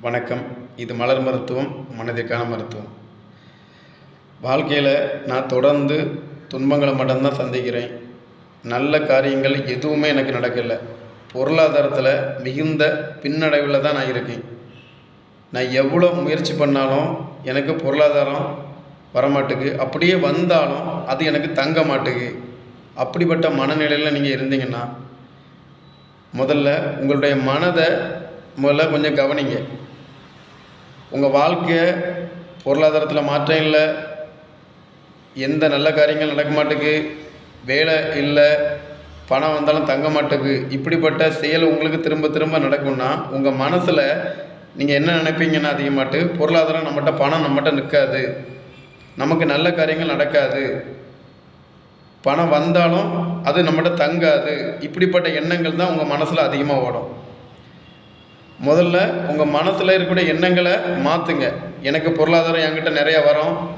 வணக்கம். இது மலர் மருத்துவம், மனதிற்கான மருத்துவம். வாழ்க்கையில் நான் தொடர்ந்து துன்பங்களை மட்டும்தான் சந்திக்கிறேன். நல்ல காரியங்கள் எதுவுமே எனக்கு நடக்கலை. பொருளாதாரத்தில் மிகுந்த பின்னடைவில் தான் நான் இருக்கேன். நான் எவ்வளோ முயற்சி பண்ணாலும் எனக்கு பொருளாதாரம் வரமாட்டுக்கு, அப்படியே வந்தாலும் அது எனக்கு தங்க மாட்டுக்கு. அப்படிப்பட்ட மனநிலையில் நீங்கள் இருந்தீங்கன்னா முதல்ல உங்களுடைய மனதை கொஞ்சம் கவனிங்க. உங்கள் வாழ்க்கை பொருளாதாரத்தில் மாற்றம் இல்லை, எந்த நல்ல காரியங்கள் நடக்க மாட்டுக்கு, வேலை இல்லை, பணம் வந்தாலும் தங்க மாட்டுக்கு, இப்படிப்பட்ட செயல் உங்களுக்கு திரும்ப திரும்ப நடக்கும்னா உங்கள் மனசில் நீங்கள் என்ன நினைப்பீங்கன்னா அதிகமாட்டு பொருளாதாரம் நம்மகிட்ட, பணம் நம்மகிட்ட நிற்காது, நமக்கு நல்ல காரியங்கள் நடக்காது, பணம் வந்தாலும் அது நம்மகிட்ட தங்காது, இப்படிப்பட்ட எண்ணங்கள் தான் உங்கள் மனசில் அதிகமாக ஓடும். முதல்ல உங்கள் மனசில் இருக்கக்கூடிய எண்ணங்களை மாற்றுங்க. எனக்கு பொருளாதாரம் என்கிட்ட நிறையா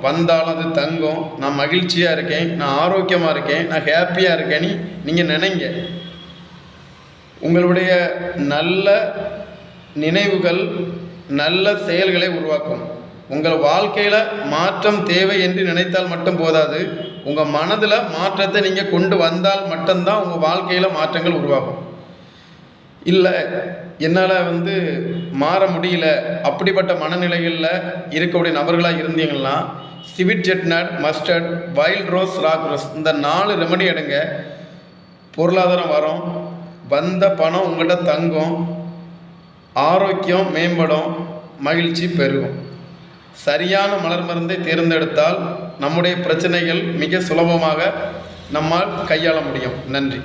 வந்தாலும் அது தங்கும், நான் மகிழ்ச்சியாக இருக்கேன், நான் ஆரோக்கியமாக இருக்கேன், நான் ஹாப்பியாக இருக்கேன்னு நீங்கள் நினைங்க. உங்களுடைய நல்ல நினைவுகள் நல்ல செயல்களை உருவாக்கும். உங்கள் வாழ்க்கையில் மாற்றம் தேவை என்று நினைத்தால் மட்டும் போதாது, உங்கள் மனதில் மாற்றத்தை நீங்கள் கொண்டு வந்தால் மட்டும்தான் உங்கள் வாழ்க்கையில் மாற்றங்கள் உருவாகும். இல்லை என்னால் மாற முடியல, அப்படிப்பட்ட மனநிலைகளில் இருக்கக்கூடிய நபர்களாக இருந்தீங்கன்னா sweet chestnut, mustard, wild rose, rock rose இந்த 4 ரெமடி எடுங்க. பொருளாதாரம் வரும், வந்த பணம் உங்கள்கிட்ட தங்கும், ஆரோக்கியம் மேம்படும், மகிழ்ச்சி பெருகும். சரியான மலர் மருந்தை தேர்ந்தெடுத்தால் நம்முடைய பிரச்சனைகள் மிக சுலபமாக நம்மால் கையாள முடியும். நன்றி.